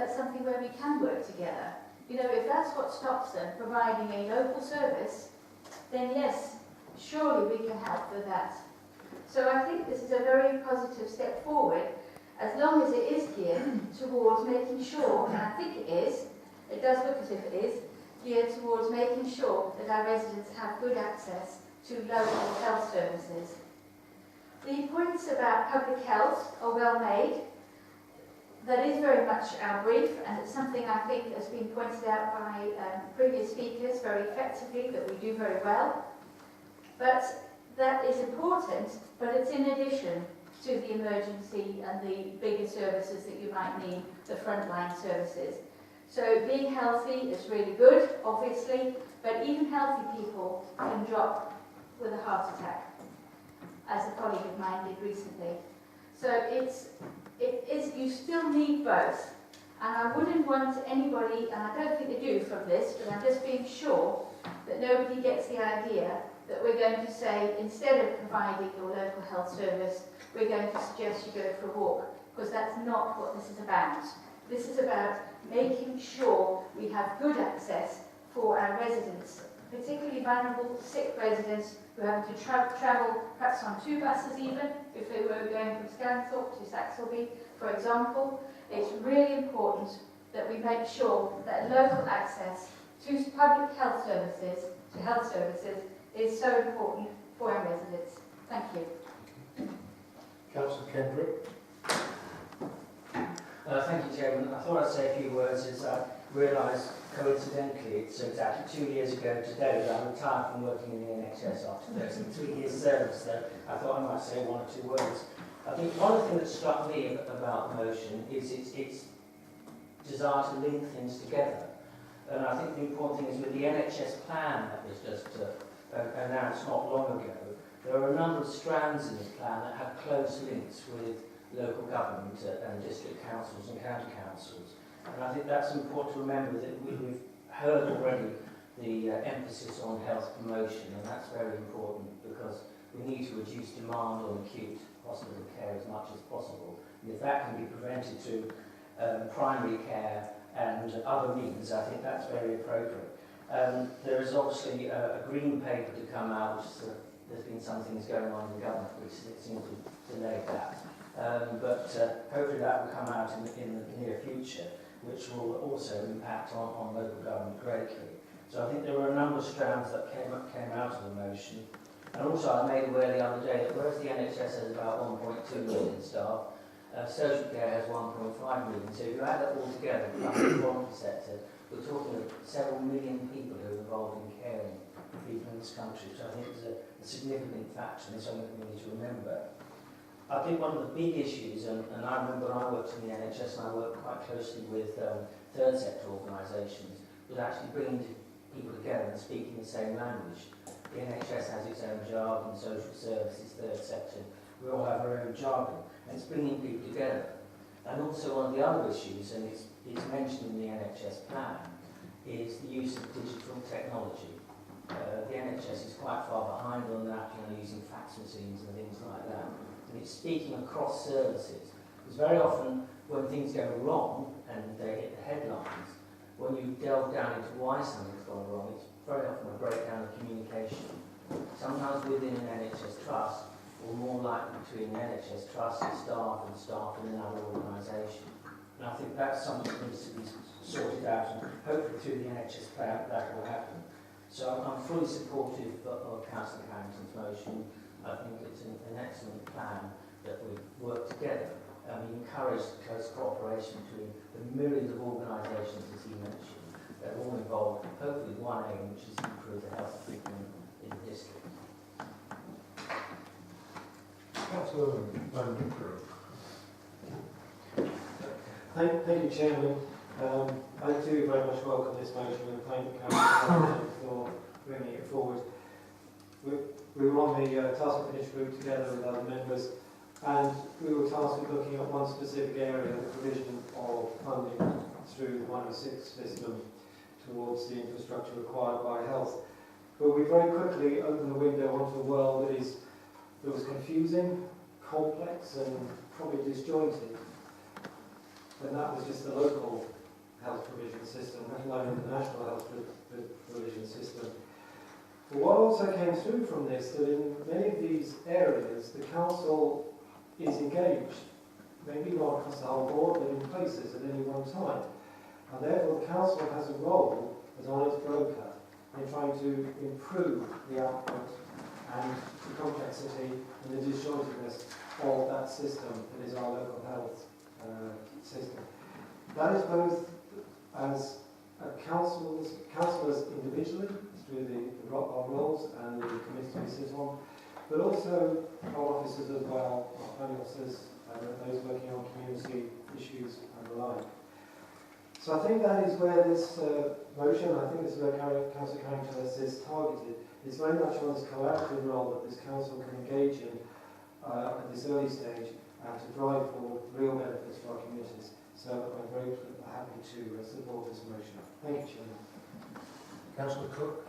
that's something where we can work together. You know, if that's what stops them providing a local service, then yes, surely we can help with that. So I think this is a very positive step forward, as long as it is geared towards making sure, and I think it does look as if it is, geared towards making sure that our residents have good access to local health services. The points about public health are well made. That is very much our brief, and it's something I think has been pointed out by previous speakers very effectively, that we do very well. But that is important, but it's in addition to the emergency and the bigger services that you might need, the frontline services. So being healthy is really good, obviously, but even healthy people can drop with a heart attack, as a colleague of mine did recently. So you still need both. And I wouldn't want anybody, and I don't think they do from this, but I'm just being sure that nobody gets the idea that we're going to say, instead of providing your local health service, we're going to suggest you go for a walk, because that's not what this is about. This is about making sure we have good access for our residents, particularly vulnerable, sick residents who are having to travel perhaps on 2 buses even, if they were going from Scunthorpe to Saxilby, for example. It's really important that we make sure that local access to public health services, is so important for our residents. Thank you. Councillor Kendrick. Thank you, Chairman. I thought I'd say a few words as I realise, coincidentally, it's exactly 2 years ago today that I retired from working in the NHS after 33 years service, so I thought I might say 1 or 2 words. I think one of the things that struck me about the motion is its desire to link things together. And I think the important thing is with the NHS plan that was just announced not long ago, there are a number of strands in the plan that have close links with local government and district councils and county councils. And I think that's important to remember, that we've heard already the emphasis on health promotion, and that's very important because we need to reduce demand on acute hospital care as much as possible. And if that can be prevented through primary care and other means, I think that's very appropriate. There is obviously a green paper to come out, which there's been some things going on in the government which seem to delay that. But hopefully that will come out in the near future, which will also impact on local government greatly. So I think there were a number of strands that came out of the motion. And also I made aware the other day that whereas the NHS has about 1.2 million staff, social care has 1.5 million. So if you add that all together, plus the voluntary sector, we're talking of several million people who are involved in caring for people in this country. So I think it's a significant factor and it's something we need to remember. I think one of the big issues, and I remember when I worked in the NHS and I worked quite closely with third sector organisations, was actually bringing people together and speaking the same language. The NHS has its own jargon, social services, third sector, we all have our own jargon, and it's bringing people together. And also one of the other issues, and it's mentioned in the NHS plan, is the use of digital technology. The NHS is quite far behind on that, using fax machines and things like that. And it's speaking across services. Because very often, when things go wrong and they hit the headlines, when you delve down into why something's gone wrong, it's very often a breakdown of communication. Sometimes within an NHS trust, or more likely between the NHS trust and staff in another organisation. And I think that's something that needs to be sorted out, and hopefully through the NHS plan that will happen. So I'm fully supportive of Councillor Carrington's motion. I think it's an excellent plan that we work together and we encourage close cooperation between the myriad of organisations, as he mentioned. They're all involved, hopefully with one aim, which is to improve the health of people in the district. Councillor Van Winkler. Thank you, Chairman. I do very much welcome this motion and thank Councillor for bringing it forward. We were on the task and finish group together with other members, and we were tasked with looking at one specific area, the provision of funding through the 106 system towards the infrastructure required by health. But we very quickly opened the window onto a world that was confusing, complex and probably disjointed. then that was just the local health provision system, let alone the national health provision system. But what also came through from this, that in many of these areas, the council is engaged, maybe not across the whole board, but in places at any one time. And therefore the council has a role as honest broker in trying to improve the output and the complexity and the disjointedness of that system that is our local health system. That is both as councillors individually, through our roles and the committees we sit on, but also our officers as well, our planning officers, those working on community issues and the like. So I think that is where this motion, I think this is where Councillor Carrington is targeted. It's very much on this collaborative role that this council can engage in at this early stage and to drive for real benefits for our communities. So I'm very happy to support this motion. Thank you, Chairman. Councillor Cook.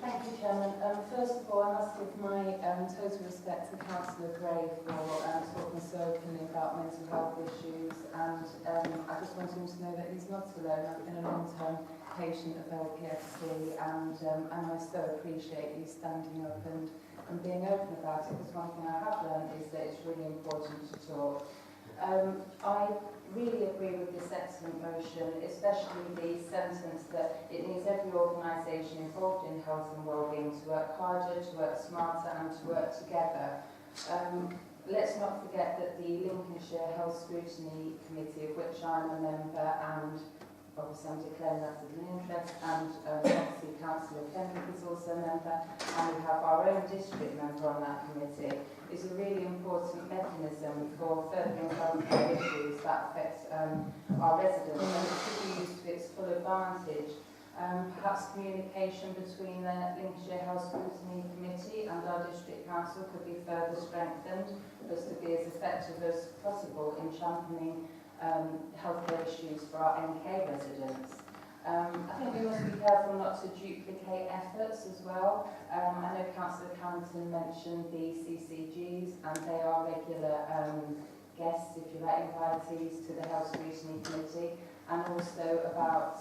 Thank you, Chairman. First of all, I must give my total respect to Councillor Gray for talking so openly about mental health issues, and I just want him to know that he's not alone. I've been a long-term patient of LPSC, and I so appreciate you standing up and being open about it, because one thing I have learned is that it's really important to talk. I really agree with this excellent motion, especially the sentence that it needs every organisation involved in health and wellbeing to work harder, to work smarter and to work together. Let's not forget that the Lincolnshire Health Scrutiny Committee, of which I'm a member, and obviously I'm declaring that as an interest, and obviously Councillor Kendrick is also a member, and we have our own district member on that committee, is a really important mechanism for furthering healthcare issues that affect our residents, and it should be used to its full advantage. Perhaps communication between the Lincolnshire Health Scrutiny Committee and our district council could be further strengthened as to be as effective as possible in championing healthcare issues for our NK residents. I think we must be careful not to duplicate efforts as well. I know Councillor Carrington mentioned the CCGs, and they are regular guests, if you like, invitees to the Health Scrutiny Committee, and also about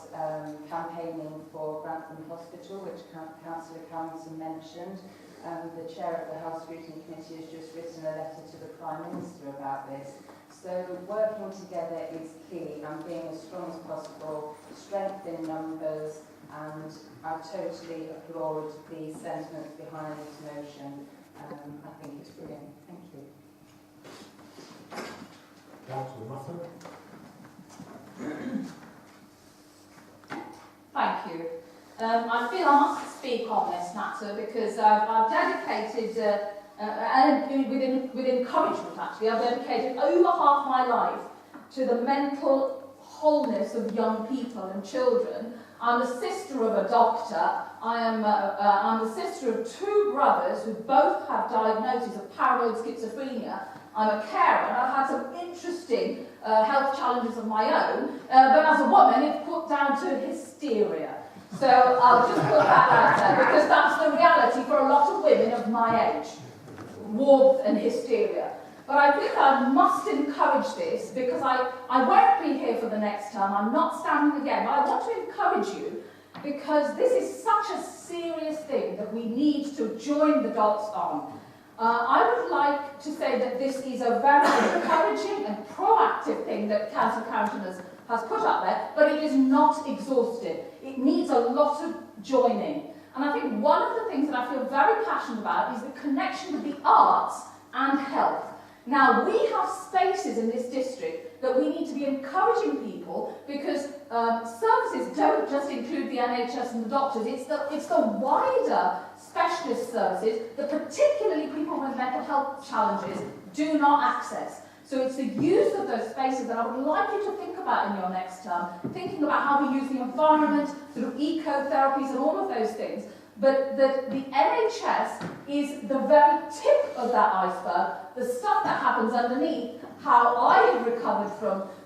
campaigning for Grantham Hospital, which Councillor Carrington mentioned. The chair of the Health Scrutiny Committee has just written a letter to the Prime Minister about this. So working together is key, and being as strong as possible, strength in numbers, and I totally applaud the sentiment behind this motion. I think it's brilliant. Thank you. Councillor Muffin. Thank you. I feel I must speak on this matter because I've dedicated, and with encouragement actually, I've dedicated over half my life to the mental wholeness of young people and children. I'm the sister of a doctor. I'm the sister of two brothers who both have diagnoses of paranoid schizophrenia. I'm a carer, and I've had some interesting health challenges of my own, but as a woman, it's put down to hysteria. So I'll just put that out there, because that's the reality for a lot of women of my age. Warmth and hysteria. But I think I must encourage this, because I won't be here for the next term. I'm not standing again, but I want to encourage you, because this is such a serious thing that we need to join the dots on. I would like to say that this is a very encouraging and proactive thing that Councillor Carrington has put up there, but it is not exhaustive. It needs a lot of joining. And I think one of the things that I feel very passionate about is the connection with the arts and health. Now, we have spaces in this district that we need to be encouraging people, because services don't just include the NHS and the doctors, it's the wider specialist services that particularly people with mental health challenges do not access. So it's the use of those spaces that I would like you to think about in your next term, thinking about how we use the environment through eco-therapies and all of those things. But the NHS is the very tip of that iceberg, the stuff that happens underneath. How I have recovered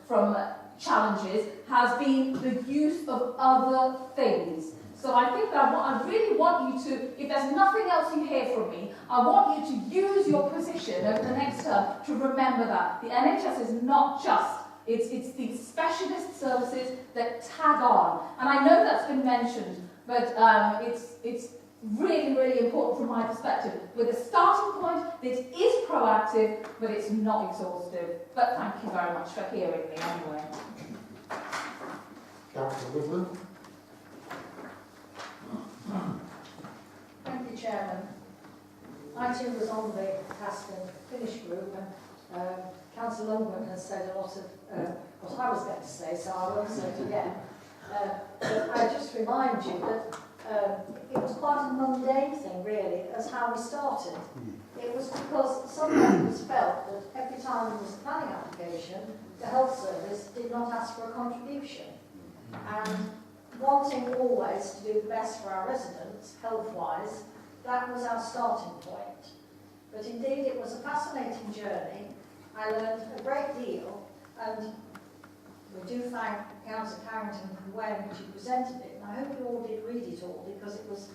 from challenges has been the use of other things. So I think that I really want you to, if there's nothing else you hear from me, I want you to use your position over the next term to remember that the NHS is not just, it's the specialist services that tag on. And I know that's been mentioned, but it's really, really important from my perspective. With a starting point that is proactive, but it's not exhaustive. But thank you very much for hearing me anyway. Councillor Woodland. Thank you, Chairman. I too was on the task and finish group, and Councillor Lundgren has said a lot of what I was going to say, so I won't say it again. But I just remind you that it was quite a mundane thing, really, as how we started. It was because some members felt that every time there was a planning application, the health service did not ask for a contribution. And wanting always to do the best for our residents, health-wise, that was our starting point. But indeed, it was a fascinating journey. I learned a great deal, and we do thank Councillor Carrington for the way in which he presented it, and I hope you all did read it all, because it was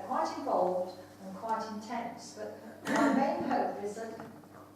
quite involved and quite intense. But my main hope is that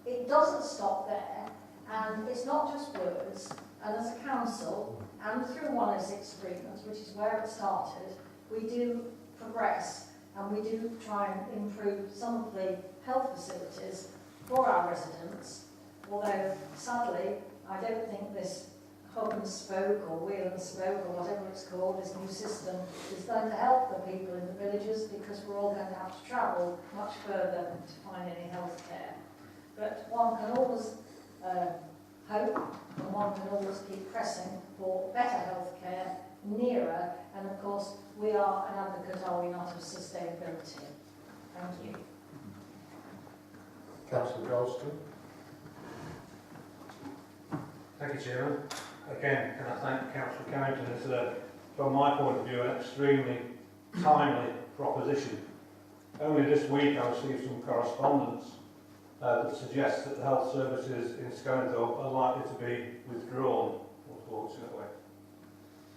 it doesn't stop there, and it's not just words, and as a council, and through 106 agreements, which is where it started, we do progress, and we do try and improve some of the health facilities for our residents, although sadly I don't think this hub and spoke or wheel and spoke or whatever it's called, this new system, is going to help the people in the villages, because we're all going to have to travel much further to find any health care. But one can always hope, and one can always keep pressing for better health care nearer, and of course we are an advocate, are we not, of sustainability. Thank you. Councillor Goldston. Thank you, Chairman. Again, can I thank Councillor Carrington. It's, from my point of view, an extremely timely proposition. Only this week I received some correspondence that suggests that the health services in Scunthorpe are likely to be withdrawn, unfortunately.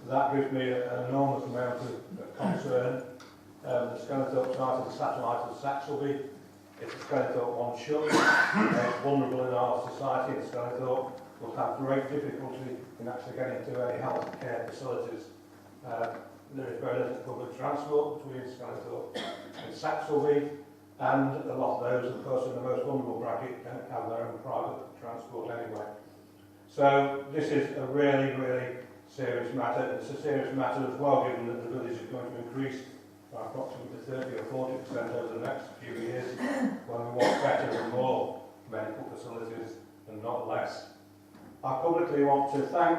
That gives me an enormous amount of concern. The Scunthorpe site is a satellite of Saxelby. If the Scunthorpe one shuts, the most vulnerable in our society in Scunthorpe will have great difficulty in actually getting to any health care facilities. There is very little public transport between Scunthorpe and Saxelby, and a lot of those, of course, in the most vulnerable bracket don't have their own private transport anyway. So this is a really, really serious matter. It's a serious matter as well, given that the village is going to increase by approximately 30 or 40% over the next few years, when we want better and more medical facilities and not less. I publicly want to thank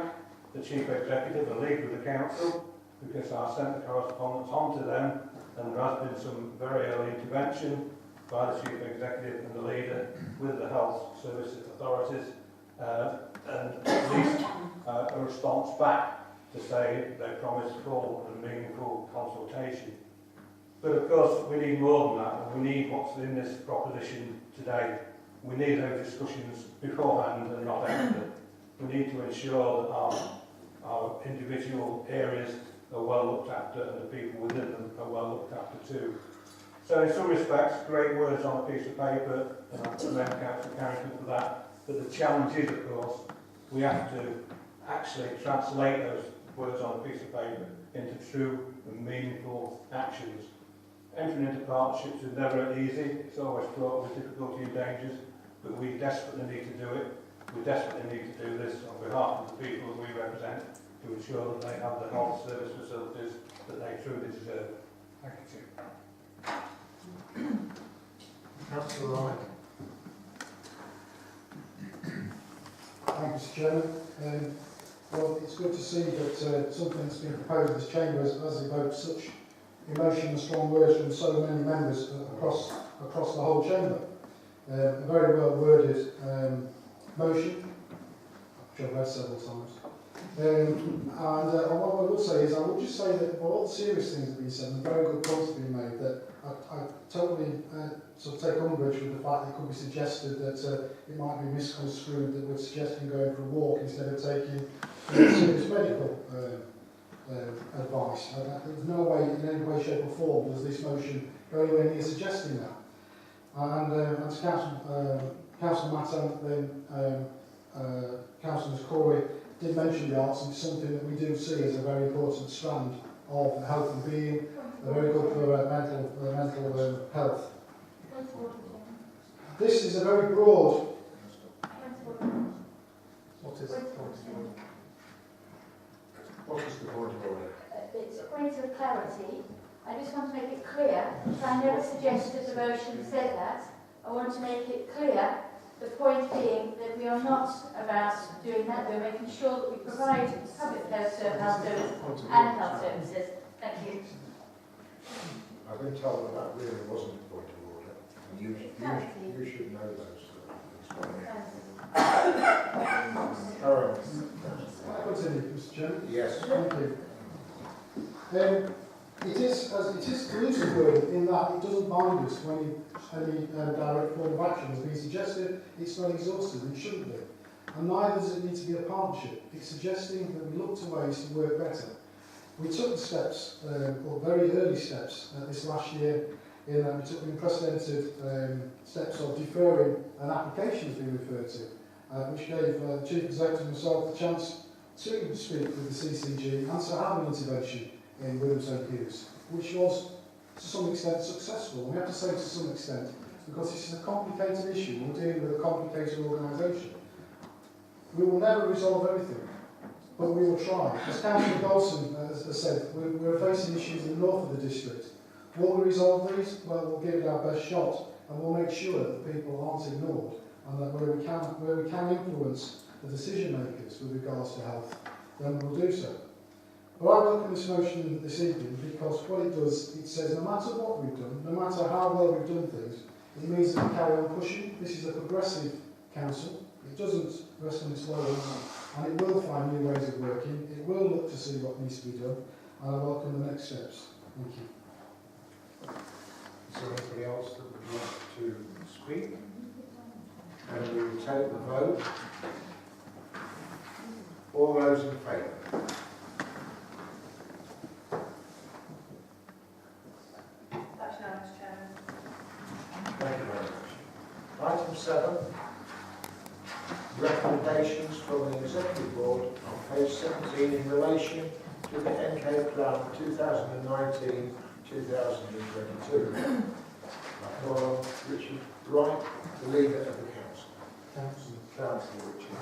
the Chief Executive and lead with the Council, because I sent the correspondence on to them, and there has been some very early intervention by the Chief Executive and the leader with the health services authorities, and at least a response back to say they promised full and meaningful consultation. But of course we need more than that, and we need what's in this proposition today. We need those discussions beforehand and not after. We need to ensure that our individual areas are well looked after, and the people within them are well looked after too. So in some respects, great words on a piece of paper, and I commend Councillor Carrington for that. But the challenge is, of course, we have to actually translate those words on a piece of paper into true and meaningful actions. Entering into partnerships is never easy. It's always fraught with difficulty and dangers, but we desperately need to do it. We desperately need to do this on behalf of the people that we represent, to ensure that they have the health service facilities that they truly deserve. Thank you. Councillor Ryan. Thank you, Mr. Chairman. Well, it's good to see that something that's been proposed in this chamber has evoked such emotion and strong words from so many members across the whole chamber. A very well worded motion, which I've read several times. And what I would say is, I would just say that all the serious things have been said and very good points have been made, that I totally sort of take umbrage with the fact that it could be suggested that it might be misconstrued that we're suggesting going for a walk instead of taking serious medical advice. There's no way, in any way, shape or form, does this motion go anywhere near suggesting that. And as Councillor Matt then Councillor Corey did mention the arts, and it's something that we do see as a very important strand of health and being, very good for mental health. This is a very broad. What is the point of order? What is the point of order? It's a point of clarity. I just want to make it clear, because I never suggested the motion said that. I want to make it clear, the point being that we are not about doing that. We're making sure that we provide public health service and health services. Thank you. I've been told that that really wasn't a point of order. And you should know those things. Karen. Continue, Mr. Chairman. Yes. Thank you. It is exclusive word in that it doesn't bind us when any direct form of action has been suggested. It's not exhaustive, it shouldn't be. And neither does it need to be a partnership. It's suggesting that we look to ways to work better. We took the steps, or very early steps, this last year, in that we took the unprecedented steps of deferring an application has been referred to, which gave the Chief Executive and myself the chance to speak with the CCG and to have an intervention in Williamson Hughes, which was to some extent successful. We have to say to some extent, because this is a complicated issue. We're dealing with a complicated organisation. We will never resolve everything, but we will try. As Councillor Dawson has said, we're facing issues in the north of the district. Will we resolve these? Well, we'll give it our best shot, and we'll make sure that the people aren't ignored, and that where we can influence the decision makers with regards to health, then we'll do so. But I welcome this motion this evening because what it does, it says no matter what we've done, no matter how well we've done things, it means that we carry on pushing. This is a progressive council. It doesn't rest on its laurels, and it will find new ways of working. It will look to see what needs to be done, and I welcome the next steps. Thank you. Is there anybody else that would like to speak? And we will take the vote. All those in favour? That's now, Mr. Chairman. Thank you very much. Item 7. Recommendations from the Executive Board on page 17 in relation to the NK Plan 2019-2022. I call on Richard Wright, the leader of the Council. Councillor Richard.